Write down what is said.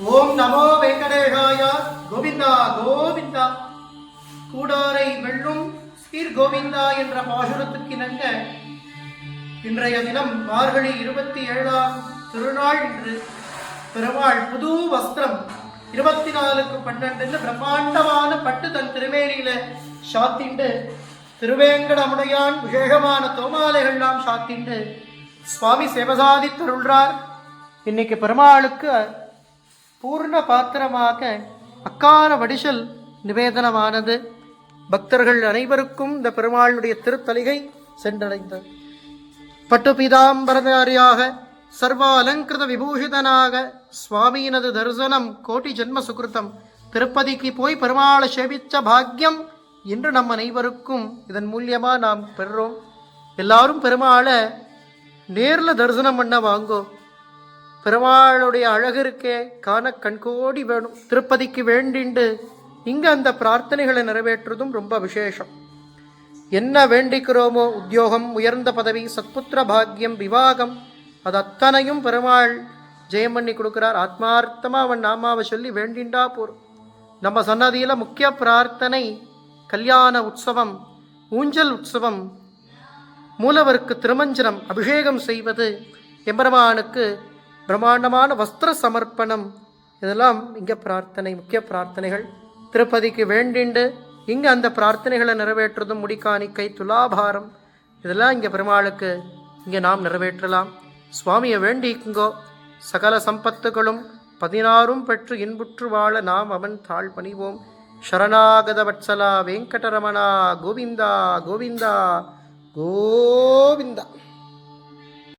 ஓம் நமோ வெங்கடேஷாய. கோவிந்தா கோவிந்தா. கூடாரை வெல்லும் ஸ்ரீர் கோவிந்தா என்ற பாசுரத்துக்கிணங்க இன்றைய தினம் மார்கழி 27ஆம் திருநாள். இன்று பெருமாள் புது வஸ்திரம் 24/12 பிரம்மாண்டமான பட்டு தன் திருமேனியில சாத்திண்டு திருவேங்கடமுடையான் விசேஷமான தோமாலைகள்லாம் சாத்திண்டு சுவாமி சேவசாதி தருள்றார். இன்னைக்கு பெருமாளுக்கு பூர்ண பாத்திரமாக அக்கார வடிசல் நிவேதனமானது. பக்தர்கள் அனைவருக்கும் இந்த பெருமாளுடைய திருத்தலிகை சென்றடைந்தது. பட்டு பீதாம்பரதாரியாக சர்வ அலங்கிருத விபூஷிதனாக சுவாமியினது தரிசனம் கோட்டி ஜென்ம சுகிருத்தம். திருப்பதிக்கு போய் பெருமாளை சேவித்த பாக்கியம் இன்று நம் அனைவருக்கும் இதன் மூலியமா நாம் பெறுறோம். எல்லாரும் பெருமாளை நேரில் தரிசனம் பண்ண வாங்கோ. பெருமாளுடைய அழகு இருக்கே காண கண்கோடி வேணும். திருப்பதிக்கு வேண்டிண்டு இங்க அந்த பிரார்த்தனைகளை நிறைவேற்றுவதும் ரொம்ப விசேஷம். என்ன வேண்டிக்கிறோமோ, உத்தியோகம், உயர்ந்த பதவி, சத்புத்திர பாக்கியம், விவாகம், அது அத்தனையும் பெருமாள் ஜெயம் பண்ணி கொடுக்கிறார். ஆத்மார்த்தமா அவன் நாமாவை சொல்லி வேண்டிண்டா போறோம். நம்ம சன்னதியில முக்கிய பிரார்த்தனை கல்யாண உற்சவம், ஊஞ்சல் உற்சவம், மூலவருக்கு திருமஞ்சனம் அபிஷேகம் செய்வது, எம்பெருமானுக்கு பிரம்மாண்டமான வஸ்திர சமர்ப்பணம், இதெல்லாம் இங்கே பிரார்த்தனை, முக்கிய பிரார்த்தனைகள். திருப்பதிக்கு வேண்டிண்டு இங்கே அந்த பிரார்த்தனைகளை நிறைவேற்றுறதும், முடிக்காணிக்கை, துலாபாரம், இதெல்லாம் இங்கே பெருமாளுக்கு இங்கே நாம் நிறைவேற்றலாம். சுவாமியை வேண்டிக்குங்கோ. சகல சம்பத்துகளும் 16 பெற்று இன்புற்று வாழ நாம் அவன் தாழ் பணிவோம். சரணாகத வட்சலா வெங்கடரமணா கோவிந்தா கோவிந்தா கோவிந்தா.